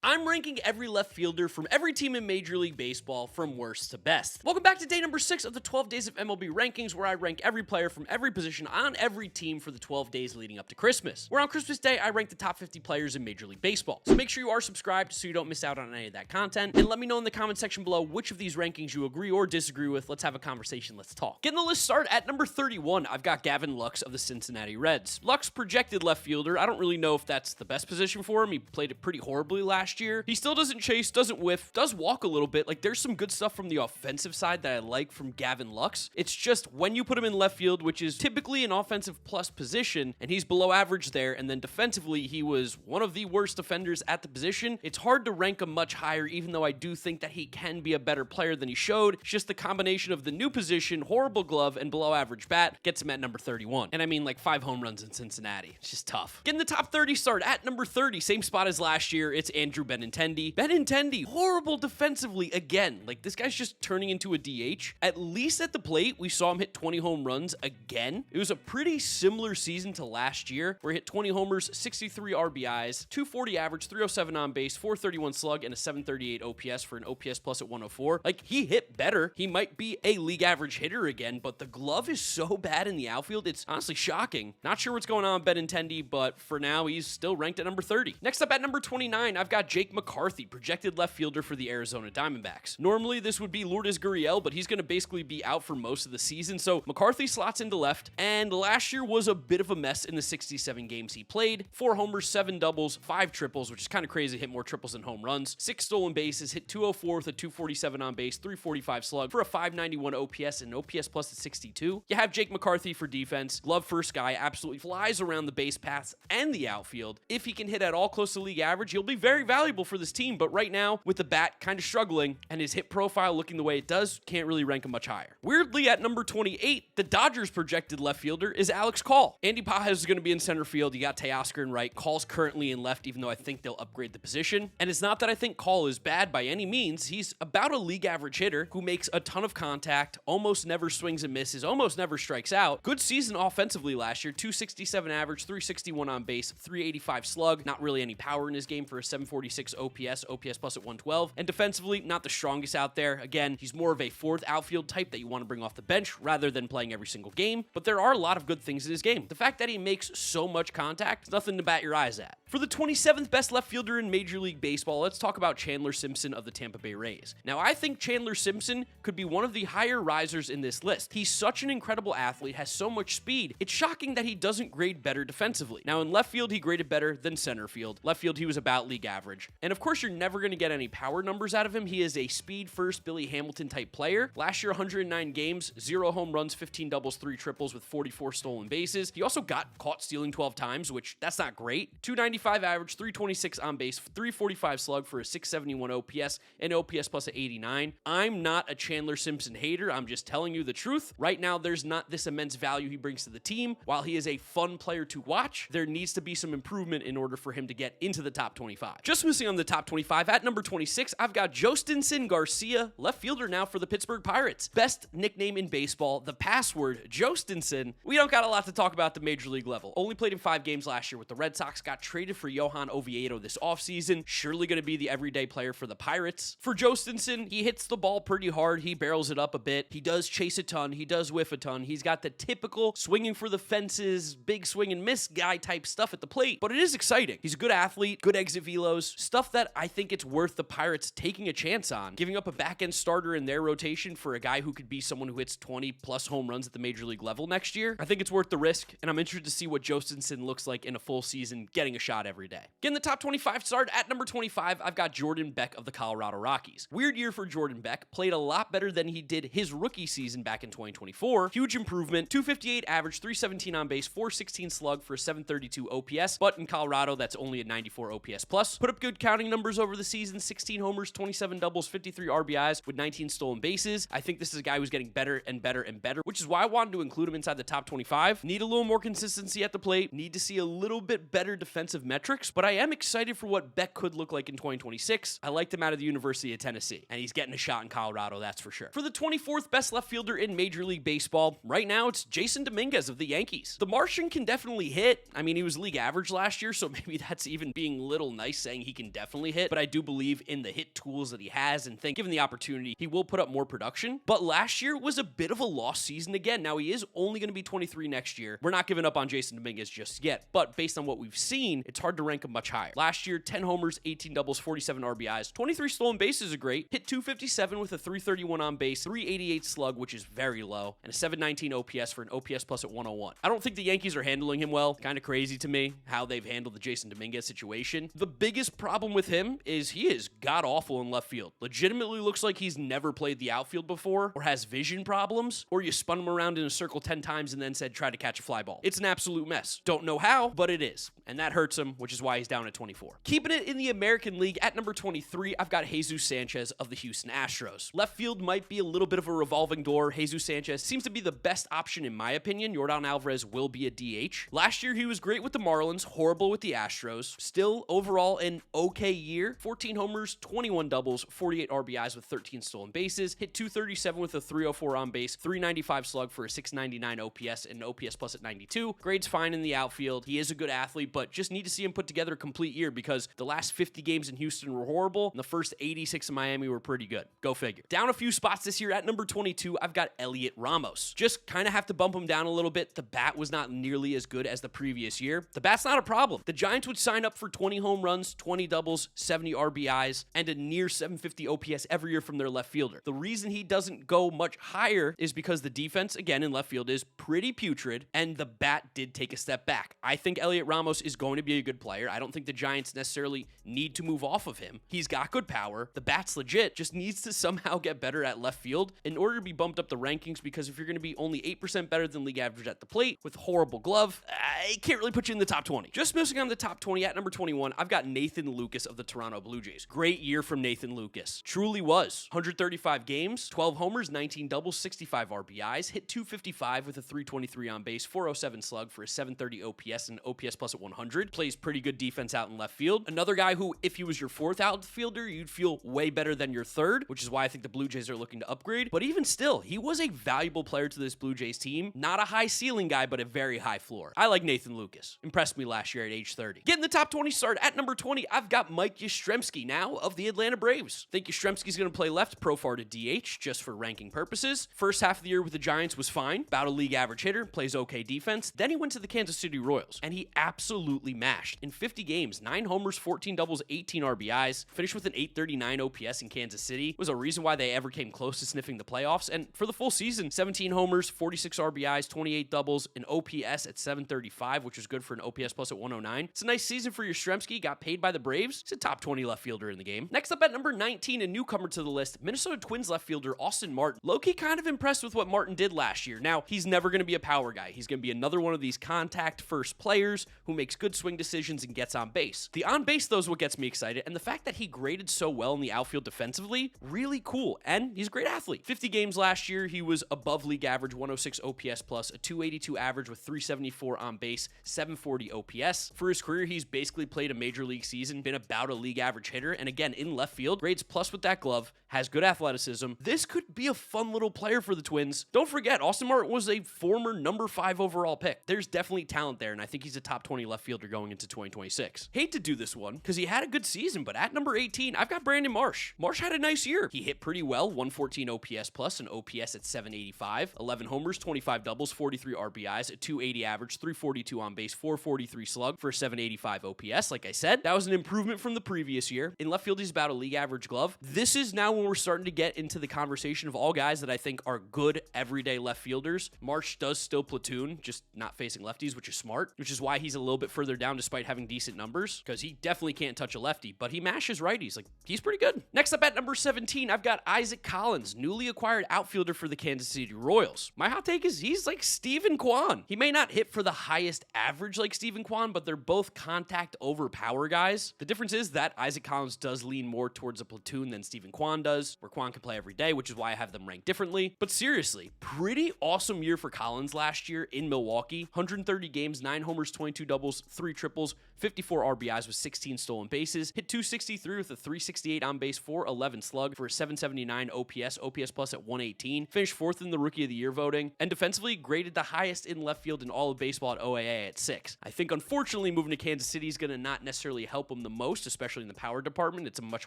I'm ranking every left fielder from every team in Major League Baseball from worst to best. Welcome back to day number 6 of the 12 days of MLB rankings, where I rank every player from every position on every team for the 12 days leading up to Christmas. Where on Christmas Day, I rank the top 50 players in Major League Baseball. So make sure you are subscribed so you don't miss out on any of that content, and let me know in the comment section below which of these rankings you agree or disagree with. Let's have a conversation, let's talk. Getting the list started at number 31, I've got Gavin Lux of the Cincinnati Reds. Lux, projected left fielder. I don't really know if that's the best position for him. He played it pretty horribly last year. He still doesn't chase, doesn't whiff, does walk a little bit. Like, there's some good stuff from the offensive side that I like from Gavin Lux. It's just when you put him in left field, which is typically an offensive plus position, and he's below average there, and then defensively, he was one of the worst defenders at the position, it's hard to rank him much higher, even though I do think that he can be a better player than he showed. It's just the combination of the new position, horrible glove, and below average bat gets him at number 31. And I mean, like, 5 home runs in Cincinnati. It's just tough. Getting the top 30 start at number 30, same spot as last year, it's Andrew Benintendi. Benintendi, horrible defensively again. Like, this guy's just turning into a DH. At least at the plate, we saw him hit 20 home runs again. It was a pretty similar season to last year, where he hit 20 homers, 63 RBIs, 240 average, 307 on base, 431 slug, and a 738 OPS for an OPS plus at 104. Like, he hit better. He might be a league average hitter again, but the glove is so bad in the outfield, it's honestly shocking. Not sure what's going on with Benintendi, but for now, he's still ranked at number 30. Next up at number 29, I've got Jake McCarthy, projected left fielder for the Arizona Diamondbacks. Normally, this would be Lourdes Gurriel, but he's going to basically be out for most of the season, so McCarthy slots into left, and last year was a bit of a mess in the 67 games he played. 4 homers, 7 doubles, 5 triples, which is kind of crazy, hit more triples than home runs, 6 stolen bases, hit 204 with a 247 on base, 345 slug for a 591 OPS and an OPS plus at 62. You have Jake McCarthy for defense, glove first guy, absolutely flies around the base paths and the outfield. If he can hit at all close to league average, he'll be very valuable for this team, but right now, with the bat kind of struggling and his hit profile looking the way it does, can't really rank him much higher. Weirdly, at number 28, the Dodgers' projected left fielder is Alex Call. Andy Pages is going to be in center field. You got Teoscar in right. Call's currently in left, even though I think they'll upgrade the position. And it's not that I think Call is bad by any means. He's about a league average hitter who makes a ton of contact, almost never swings and misses, almost never strikes out. Good season offensively last year, 267 average, 361 on base, 385 slug. Not really any power in his game for a 746 OPS plus at 112. And defensively, not the strongest out there. Again, he's more of a fourth outfield type that you want to bring off the bench rather than playing every single game. But there are a lot of good things in his game. The fact that he makes so much contact is nothing to bat your eyes at. For the 27th best left fielder in Major League Baseball, let's talk about Chandler Simpson of the Tampa Bay Rays. Now, I think Chandler Simpson could be one of the higher risers in this list. He's such an incredible athlete, has so much speed. It's shocking that he doesn't grade better defensively. Now, in left field, he graded better than center field. Left field, he was about league average. And of course, you're never going to get any power numbers out of him. He is a speed-first Billy Hamilton type player. Last year, 109 games, 0 home runs, 15 doubles, 3 triples with 44 stolen bases. He also got caught stealing 12 times, which that's not great. 295 average, 326 on base, 345 slug for a 671 OPS and OPS plus at 89. I'm not a Chandler Simpson hater. I'm just telling you the truth. Right now, there's not this immense value he brings to the team. While he is a fun player to watch, there needs to be some improvement in order for him to get into the top 25. Just missing on the top 25, at number 26, I've got Jostinson Garcia, left fielder now for the Pittsburgh Pirates. Best nickname in baseball, the password, Jostinson. We don't got a lot to talk about at the Major League level. Only played in 5 games last year with the Red Sox, got traded for Johan Oviedo this offseason. Surely going to be the everyday player for the Pirates. For Jostinson, he hits the ball pretty hard. He barrels it up a bit. He does chase a ton. He does whiff a ton. He's got the typical swinging for the fences, big swing and miss guy type stuff at the plate, but it is exciting. He's a good athlete, good exit velos, stuff that I think it's worth the Pirates taking a chance on. Giving up a back-end starter in their rotation for a guy who could be someone who hits 20 plus home runs at the Major League level next year, I think it's worth the risk, and I'm interested to see what Jostinson looks like in a full season, getting a shot every day. Getting the top 25 start at number 25, I've got Jordan Beck of the Colorado Rockies. Weird year for Jordan Beck, played a lot better than he did his rookie season back in 2024. Huge improvement, 258 average, 317 on base, 416 slug for a 732 OPS, but in Colorado, that's only a 94 OPS plus. Put up good counting numbers over the season, 16 homers, 27 doubles, 53 RBIs with 19 stolen bases. I think this is a guy who's getting better and better and better, which is why I wanted to include him inside the top 25. Need a little more consistency at the plate, need to see a little bit better defensive metrics, but I am excited for what Beck could look like in 2026. I liked him out of the University of Tennessee, and he's getting a shot in Colorado, that's for sure. For the 24th best left fielder in Major League Baseball, right now it's Jason Dominguez of the Yankees. The Martian can definitely hit. I mean, he was league average last year, so maybe that's even being little nice saying he can definitely hit, but I do believe in the hit tools that he has and think given the opportunity, he will put up more production. But last year was a bit of a lost season again. Now he is only going to be 23 next year. We're not giving up on Jason Dominguez just yet, but based on what we've seen, it's hard to rank him much higher. Last year, 10 homers, 18 doubles, 47 RBIs, 23 stolen bases are great, hit 257 with a 331 on base, 388 slug, which is very low, and a 719 OPS for an OPS plus at 101. I don't think the Yankees are handling him well. Kind of crazy to me how they've handled the Jason Dominguez situation. The biggest problem with him is he is god-awful in left field. Legitimately looks like he's never played the outfield before, or has vision problems, or you spun him around in a circle 10 times and then said try to catch a fly ball. It's an absolute mess. Don't know how, but it is. And that hurts him, which is why he's down at 24. Keeping it in the American League, at number 23, I've got Jesus Sanchez of the Houston Astros. Left field might be a little bit of a revolving door. Jesus Sanchez seems to be the best option in my opinion. Yordan Alvarez will be a DH. Last year, he was great with the Marlins, horrible with the Astros. Still, overall, an okay year. 14 homers, 21 doubles, 48 RBIs with 13 stolen bases. Hit 237 with a 304 on base, 395 slug for a 699 OPS and an OPS plus at 92. Grades fine in the outfield. He is a good athlete, but just need to see him put together a complete year because the last 50 games in Houston were horrible and the first 86 in Miami were pretty good. Go figure. Down a few spots this year at number 22, I've got Elliot Ramos. Just kind of have to bump him down a little bit. The bat was not nearly as good as the previous year. The bat's not a problem. The Giants would sign up for 20 home runs, 20 doubles, 70 RBIs, and a near 750 OPS every year from their left fielder. The reason he doesn't go much higher is because the defense, again, in left field is pretty putrid, and the bat did take a step back. I think Elliot Ramos is going to be a good player. I don't think the Giants necessarily need to move off of him. He's got good power. The bat's legit, just needs to somehow get better at left field in order to be bumped up the rankings, because if you're going to be only 8% better than league average at the plate with horrible glove, I can't really put you in the top 20. Just missing on the top 20 at number 21, I've got Nathan Lucas of the Toronto Blue Jays. Great year from Nathan Lucas. Truly was. 135 games, 12 homers, 19 doubles, 65 RBIs, hit 255 with a 323 on base, 407 slug for a 730 OPS and OPS plus at 100. Plays pretty good defense out in left field. Another guy who, if he was your fourth outfielder, you'd feel way better than your third, which is why I think the Blue Jays are looking to upgrade. But even still, he was a valuable player to this Blue Jays team. Not a high ceiling guy, but a very high floor. I like Nathan Lucas. Impressed me last year at age 30. Getting the top 20 start at number 20, I've got Mike Yastrzemski now of the Atlanta Braves. Think Yastrzemski's going to play left, Profar to DH, just for ranking purposes. First half of the year with the Giants was fine. About a league average hitter, plays okay defense. Then he went to the Kansas City Royals, and he absolutely mashed. In 50 games, 9 homers, 14 doubles, 18 RBIs, finished with an 839 OPS in Kansas City. Was a reason why they ever came close to sniffing the playoffs, and for the full season, 17 homers, 46 RBIs, 28 doubles, an OPS at 735, which was good for an OPS plus at 109. It's a nice season for Yastrzemski, got paid by the Braves. He's a top 20 left fielder in the game. Next up at number 19, a newcomer to the list, Minnesota Twins left fielder Austin Martin. Low-key kind of impressed with what Martin did last year. Now, he's never going to be a power guy. He's going to be another one of these contact-first players who makes good swing decisions and gets on base. The on base, though, is what gets me excited, and the fact that he graded so well in the outfield defensively, really cool, and he's a great athlete. 50 games last year, he was above league average, 106 OPS plus, a 282 average with 374 on base, 740 OPS. For his career, he's basically played a major league season, been about a league average hitter, and again, in left field, grades plus with that glove, has good athleticism. This could be a fun little player for the Twins. Don't forget, Austin Martin was a former number 5 overall pick. There's definitely talent there, and I think he's a top 20 left fielder going into 2026. Hate to do this one, because he had a good season, but at number 18, I've got Brandon Marsh. Marsh had a nice year. He hit pretty well, 114 OPS plus, an OPS at 785, 11 homers, 25 doubles, 43 RBIs, a 280 average, 342 on base, 443 slug for a 785 OPS. Like I said, that was an improvement from the previous year. In left field, he's about a league average glove. This is now when we're starting to get into the conversation of all guys that I think are good everyday left fielders. Marsh does still platoon, just not facing lefties, which is smart, which is why he's a little bit further down despite having decent numbers, because he definitely can't touch a lefty, but he mashes righties. Like, he's pretty good. Next up at number 17, I've got Isaac Collins, newly acquired outfielder for the Kansas City Royals. My hot take is he's like Steven Kwan. He may not hit for the highest average like Steven Kwan, but they're both contact over power guys. The difference is that Isaac Collins does lean more towards a platoon than Steven Kwan does, where Kwan can play every day, which is why I have them ranked differently. But seriously, pretty awesome year for Collins last year in Milwaukee. 130 games, 9 homers, 22 doubles, 3 triples, 54 RBIs with 16 stolen bases, hit 263 with a 368 on base, 411 slug for a 779 OPS plus at 118, finished 4th in the Rookie of the Year voting, and defensively graded the highest in left field in all of baseball at OAA at 6. I think unfortunately moving to Kansas City is going to not necessarily help him the most, especially in the power department. It's a much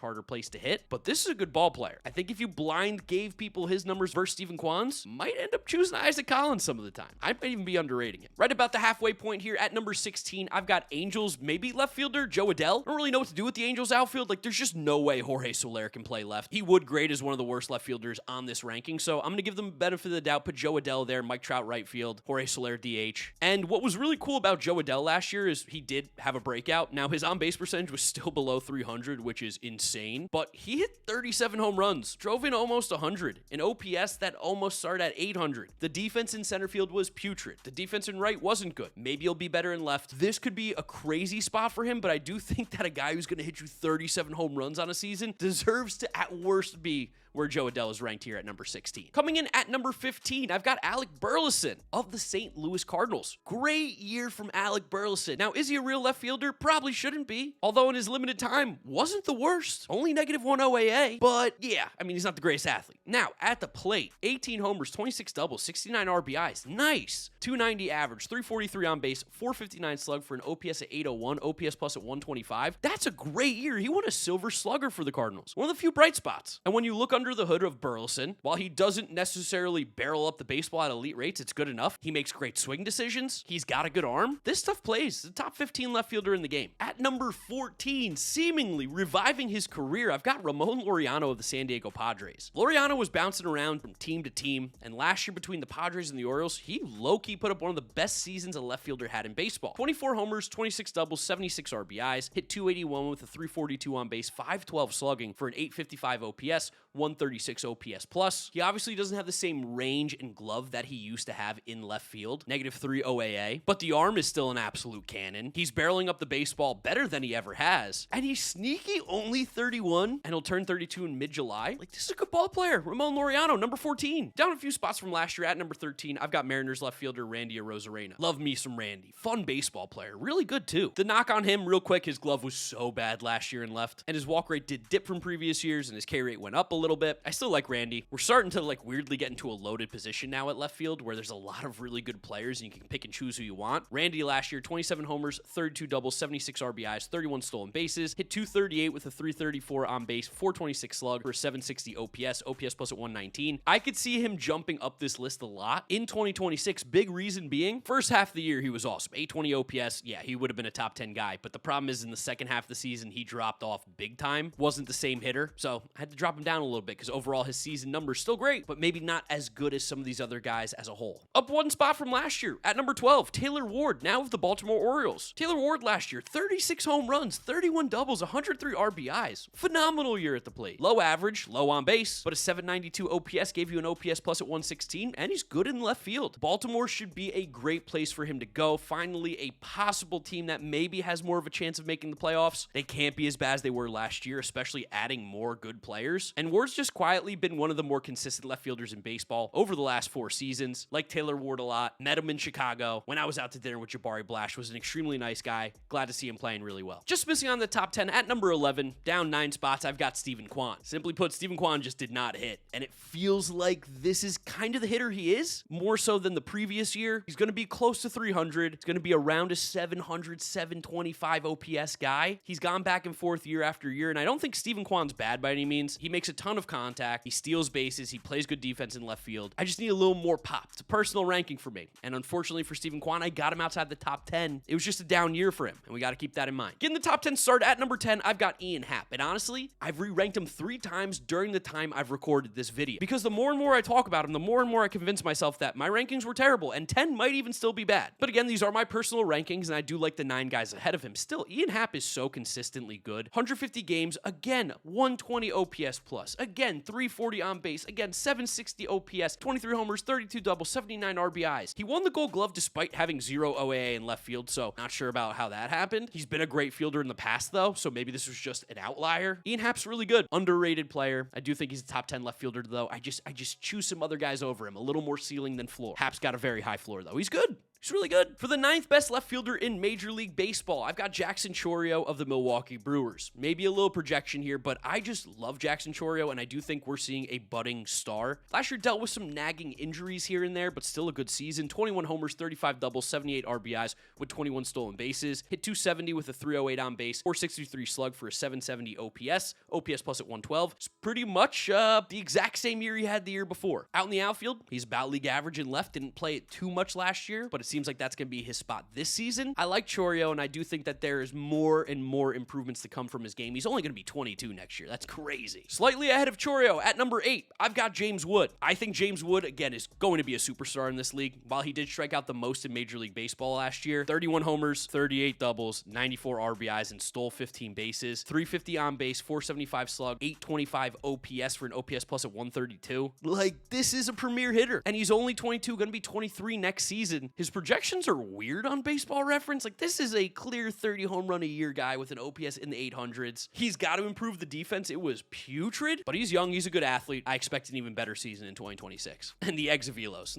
harder place to hit, but this is a good ball player. I think if you blind gave people his numbers versus Stephen Kwan's, might end up choosing Isaac Collins some of the time. I might even be underrating it. Right about the halfway point here at number 16, I've got Angels, maybe left fielder, Joe Adell. I don't really know what to do with the Angels outfield. Like, there's just no way Jorge Soler can play left. He would grade as one of the worst left fielders on this ranking, so I'm going to give them the benefit of the doubt, put Joe Adell there, Mike Trout right field, Jorge Soler DH. And what was really cool about Joe Adell last year is he did have a breakout. Now, his on-base percentage was still below 300, which is insane, but he hit 37 home runs, drove in almost 100, an OPS that almost started at 800. The defense in center field was putrid. The defense in right wasn't good. Maybe he'll be better in left. This could be a crazy spot for him, but I do think that a guy who's going to hit you 37 home runs on a season deserves to at worst be where Joe Adell is ranked here at number 16. Coming in at number 15, I've got Alec Burleson of the St. Louis Cardinals. Great year from Alec Burleson. Now, is he a real left fielder? Probably shouldn't be, although in his limited time, wasn't the worst. Only -1 OAA, but yeah, I mean, he's not the greatest athlete. Now, at the plate, 18 homers, 26 doubles, 69 RBIs. Nice. 290 average, 343 on base, 459 slug for an OPS at 801, OPS plus at 125. That's a great year. He won a Silver Slugger for the Cardinals. One of the few bright spots. And when you look under the hood of Burleson, while he doesn't necessarily barrel up the baseball at elite rates, it's good enough. He makes great swing decisions. He's got a good arm. This stuff plays. The top 15 left fielder in the game. At number 14, seemingly reviving his career, I've got Ramon Laureano of the San Diego Padres. Laureano was bouncing around from team to team, and last year between the Padres and the Orioles, he low-key put up one of the best seasons a left fielder had in baseball. 24 homers, 26 doubles, 76 RBIs, hit 281 with a 342 on base, 512 slugging for an 855 OPS, 136 OPS plus. He obviously doesn't have the same range and glove that he used to have in left field, -3 OAA, but the arm is still an absolute cannon. He's barreling up the baseball better than he ever has, and he's sneaky, only 31, and he'll turn 32 in mid-July. Like, this is a good ball player. Ramon Laureano, number 14. Down a few spots from last year at number 13, I've got Mariners left fielder Randy Arozarena. Love me some Randy. Fun baseball player. Really good, too. The knock on him, real quick, his glove was so bad last year in left, and his walk rate did dip from previous years, and his K rate went up a little bit. I still like Randy. We're starting to weirdly get into a loaded position now at left field where there's a lot of really good players and you can pick and choose who you want. Randy last year, 27 homers, 32 doubles, 76 RBIs, 31 stolen bases, hit 238 with a 334 on base, 426 slug for a 760 OPS plus at 119. I could see him jumping up this list a lot in 2026. Big reason being, first half of the year he was awesome. 820 OPS, yeah, he would have been a top 10 guy, but the problem is in the second half of the season he dropped off big time. Wasn't the same hitter, so I had to drop him down a little bit because overall his season numbers still great, but maybe not as good as some of these other guys as a whole. Up one spot from last year at number 12, Taylor Ward, now of the Baltimore Orioles. Taylor Ward last year, 36 home runs, 31 doubles, 103 RBIs. Phenomenal year at the plate. Low average, low on base, but a 792 OPS gave you an OPS plus at 116, and he's good in left field. Baltimore should be a great place for him to go. Finally, a possible team that maybe has more of a chance of making the playoffs. They can't be as bad as they were last year, especially adding more good players. And Ward's just quietly been one of the more consistent left fielders in baseball over the last 4 seasons. Like Taylor Ward a lot. Met him in Chicago. When I was out to dinner with Jabari Blash, was an extremely nice guy. Glad to see him playing really well. Just missing on the top 10 at number 11, down 9 spots, I've got Steven Kwan. Simply put, Steven Kwan just did not hit. And it feels like this is kind of the hitter he is, more so than the previous year. He's going to be close to 300. He's going to be around a 700, 725 OPS guy. He's gone back and forth year after year, and I don't think Steven Kwan's bad by any means. He makes a ton of contact. He steals bases. He plays good defense in left field. I just need a little more pop. It's a personal ranking for me. And unfortunately for Steven Kwan, I got him outside the top 10. It was just a down year for him, and we got to keep that in mind. Getting the top 10 started at number 10, I've got Ian Happ. And honestly, I've re-ranked him 3 times during the time I've recorded this video. Because the more and more I talk about him, the more and more I convince myself that my rankings were terrible, and 10 might even still be bad. But again, these are my personal rankings, and I do like the 9 guys ahead of him. Still, Ian Happ is so consistently good. 150 games, again, 120 OPS plus. Again, 340 on base. Again, 760 OPS, 23 homers, 32 doubles, 79 RBIs. He won the Gold Glove despite having 0 OAA in left field, so not sure about how that happened. He's been a great fielder in the past, though, so maybe this was just an outlier. Ian Happ's really good. Underrated player. I do think he's a top 10 left fielder, though. I just choose some other guys over him. A little more ceiling than floor. Happ's got a very high floor, though. He's good. He's really good. For the 9th best left fielder in Major League Baseball, I've got Jackson Chourio of the Milwaukee Brewers. Maybe a little projection here, but I just love Jackson Chourio, and I do think we're seeing a budding star. Last year dealt with some nagging injuries here and there, but still a good season. 21 homers, 35 doubles, 78 RBIs with 21 stolen bases. Hit 270 with a 308 on base, 463 slug for a 770 OPS. OPS plus at 112. It's pretty much the exact same year he had the year before. Out in the outfield, he's about league average in left. Didn't play it too much last year, but it seems like that's going to be his spot this season. I like Chourio, and I do think that there is more and more improvements to come from his game. He's only going to be 22 next year. That's crazy. Slightly ahead of Chourio at number 8, I've got James Wood. I think James Wood, again, is going to be a superstar in this league. While he did strike out the most in Major League Baseball last year, 31 homers, 38 doubles, 94 RBIs, and stole 15 bases, 350 on base, 475 slug, 825 OPS for an OPS plus at 132. Like, this is a premier hitter, and he's only 22, going to be 23 next season. His projections are weird on Baseball Reference. Like, this is a clear 30 home run a year guy with an OPS in the 800s. He's got to improve the defense. It was putrid, but he's young. He's a good athlete. I expect an even better season in 2026. And the Exavelos,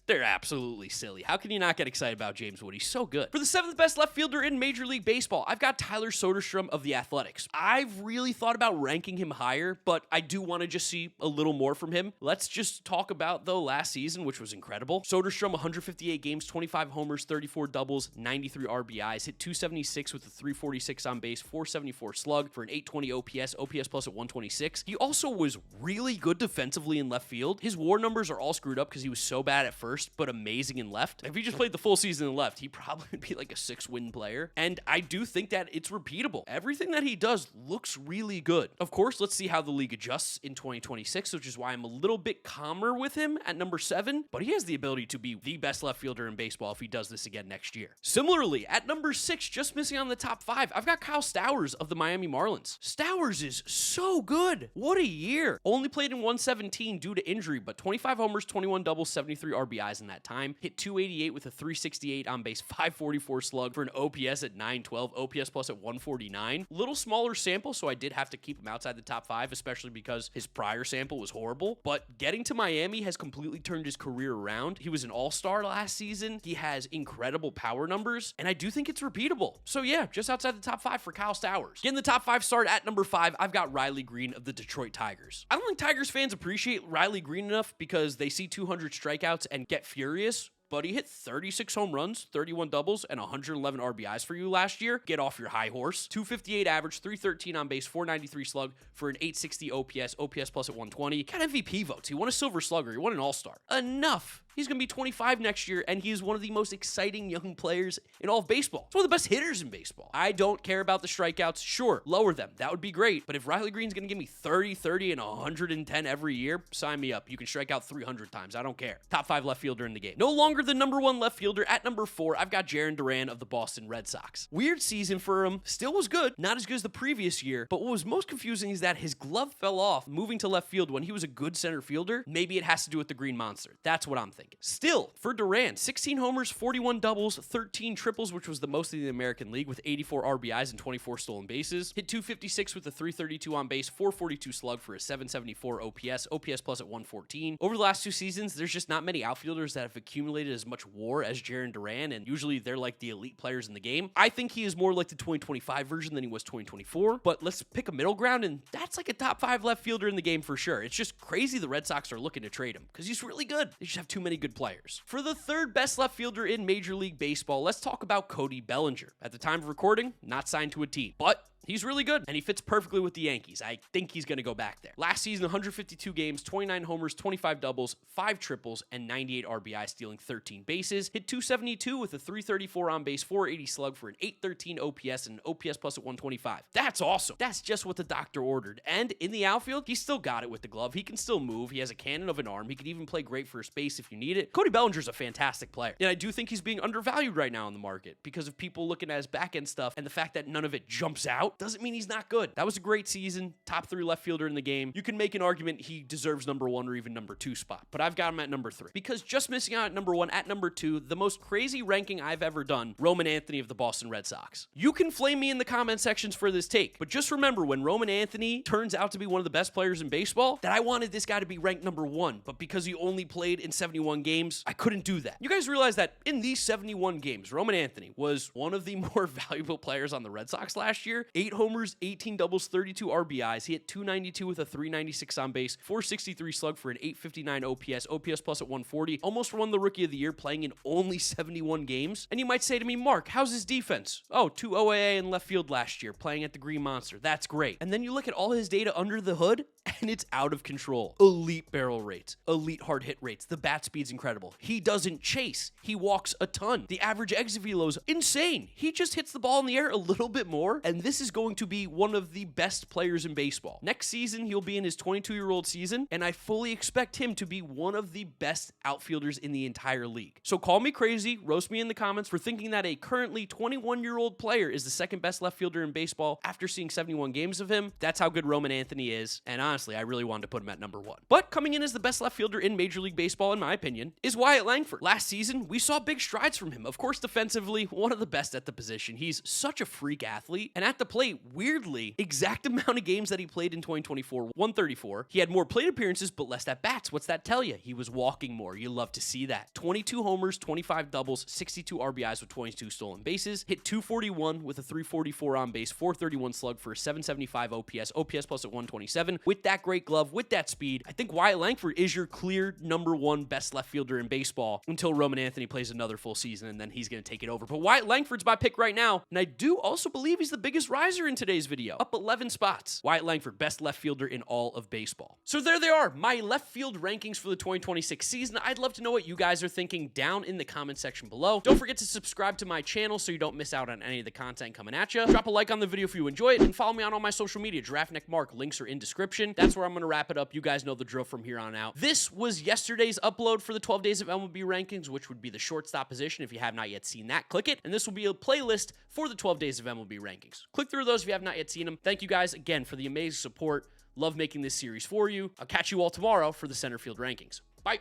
they're absolutely silly. How can you not get excited about James Wood? He's so good. For the 7th best left fielder in Major League Baseball, I've got Tyler Soderstrom of the Athletics. I've really thought about ranking him higher, but I do want to just see a little more from him. Let's just talk about, though, last season, which was incredible. Soderstrom, 158 games, 25 homers, 34 doubles, 93 RBIs, hit 276 with a 346 on base, 474 slug for an 820 OPS plus at 126. He also was really good defensively in left field. His WAR numbers are all screwed up because he was so bad at first, but amazing in left. If he just played the full season in left, he probably would be like a 6-win player. And I do think that it's repeatable. Everything that he does looks really good. Of course, let's see how the league adjusts in 2026, which is why I'm a little bit calmer with him at number 7, but he has the ability to be the best left fielder in baseball if he does this again next year. Similarly, at number 6, just missing on the top 5, I've got Kyle Stowers of the Miami Marlins. Stowers is so good. What a year. Only played in 117 due to injury, but 25 homers, 21 doubles, 73 RBIs in that time. Hit 288 with a 368 on base, 544 slug for an OPS at 912, OPS plus at 149. Little smaller sample, so I did have to keep him outside the top 5, especially because his prior sample was horrible. But getting to Miami has completely turned his career around. He was an all-star last season. He has incredible power numbers, and I do think it's repeatable. So yeah, just outside the top 5 for Kyle Stowers. Getting the top 5 start at number 5, I've got Riley Green of the Detroit Tigers. I don't think Tigers fans appreciate Riley Green enough because they see 200 strikeouts and get furious. But he hit 36 home runs, 31 doubles, and 111 RBIs for you last year. Get off your high horse. 258 average, 313 on base, 493 slug for an 860 OPS plus at 120. Got MVP votes. He won a Silver Slugger. He won an All-Star. Enough. He's going to be 25 next year, and he's one of the most exciting young players in all of baseball. He's one of the best hitters in baseball. I don't care about the strikeouts. Sure, lower them. That would be great. But if Riley Green's going to give me 30, and 110 every year, sign me up. You can strike out 300 times. I don't care. Top 5 left fielder in the game. No longer the number 1 left fielder. At number 4, I've got Jarren Duran of the Boston Red Sox. Weird season for him. Still was good. Not as good as the previous year. But what was most confusing is that his glove fell off moving to left field when he was a good center fielder. Maybe it has to do with the Green Monster. That's what I'm thinking. Still, for Duran, 16 homers, 41 doubles, 13 triples, which was the most in the American League with 84 RBIs and 24 stolen bases. Hit 256 with a 332 on base, 442 slug for a 774 OPS plus at 114. Over the last 2 seasons, there's just not many outfielders that have accumulated as much WAR as Jarren Duran, and usually they're like the elite players in the game. I think he is more like the 2025 version than he was 2024, but let's pick a middle ground, and that's like a top 5 left fielder in the game for sure. It's just crazy the Red Sox are looking to trade him because he's really good. They just have too many good players. For the 3rd best left fielder in Major League Baseball, let's talk about Cody Bellinger. At the time of recording, not signed to a team, but he's really good, and he fits perfectly with the Yankees. I think he's going to go back there. Last season, 152 games, 29 homers, 25 doubles, 5 triples, and 98 RBI, stealing 13 bases. Hit 272 with a 334 on base, 480 slug for an 813 OPS and an OPS plus at 125. That's awesome. That's just what the doctor ordered. And in the outfield, he's still got it with the glove. He can still move. He has a cannon of an arm. He can even play great first base if you need it. Cody Bellinger's a fantastic player. And I do think he's being undervalued right now in the market because of people looking at his back-end stuff and the fact that none of it jumps out. out doesn't mean he's not good. That was a great season, top 3 left fielder in the game. You can make an argument he deserves number 1 or even number 2 spot, but I've got him at number 3 because just missing out at number 1, at number 2, the most crazy ranking I've ever done, Roman Anthony of the Boston Red Sox. You can flame me in the comment sections for this take, but just remember when Roman Anthony turns out to be one of the best players in baseball, that I wanted this guy to be ranked number 1, but because he only played in 71 games, I couldn't do that. You guys realize that in these 71 games, Roman Anthony was one of the more valuable players on the Red Sox last year. 8 homers, 18 doubles, 32 RBIs. He hit 292 with a 396 on base, 463 slug for an 859 OPS, OPS plus at 140. Almost won the Rookie of the Year playing in only 71 games. And you might say to me, Mark, how's his defense? Oh, 2 OAA in left field last year, playing at the Green Monster. That's great. And then you look at all his data under the hood, and it's out of control. Elite barrel rates, elite hard hit rates. The bat speed's incredible. He doesn't chase. He walks a ton. The average exit velo's insane. He just hits the ball in the air a little bit more, and this is going to be one of the best players in baseball. Next season, he'll be in his 22-year-old season, and I fully expect him to be one of the best outfielders in the entire league. So call me crazy, roast me in the comments for thinking that a currently 21-year-old player is the second best left fielder in baseball after seeing 71 games of him. That's how good Roman Anthony is, and honestly, I really wanted to put him at number 1. But coming in as the best left fielder in Major League Baseball, in my opinion, is Wyatt Langford. Last season, we saw big strides from him. Of course, defensively, one of the best at the position. He's such a freak athlete, and at the plate, weirdly, exact amount of games that he played in 2024, 134. He had more plate appearances, but less at-bats. What's that tell you? He was walking more. You love to see that. 22 homers, 25 doubles, 62 RBIs with 22 stolen bases, hit 241 with a 344 on base, 431 slug for a 775 OPS, OPS plus at 127. With that great glove, with that speed, I think Wyatt Langford is your clear number 1 best left fielder in baseball until Roman Anthony plays another full season, and then he's going to take it over. But Wyatt Langford's my pick right now, and I do also believe he's the biggest riser in today's video, up 11 spots. Wyatt Langford, best left fielder in all of baseball. So there they are, my left field rankings for the 2026 season. I'd love to know what you guys are thinking down in the comment section below. Don't forget to subscribe to my channel so you don't miss out on any of the content coming at you. Drop a like on the video if you enjoy it, and follow me on all my social media, GiraffeNeckMarc. Links are in description. That's where I'm going to wrap it up. You guys know the drill from here on out. This was yesterday's upload for the 12 days of MLB rankings, which would be the shortstop position. If you have not yet seen that, click it. And this will be a playlist for the 12 days of MLB rankings. Click through those if you have not yet seen them. Thank you guys again for the amazing support. Love making this series for you. I'll catch you all tomorrow for the center field rankings. Bye.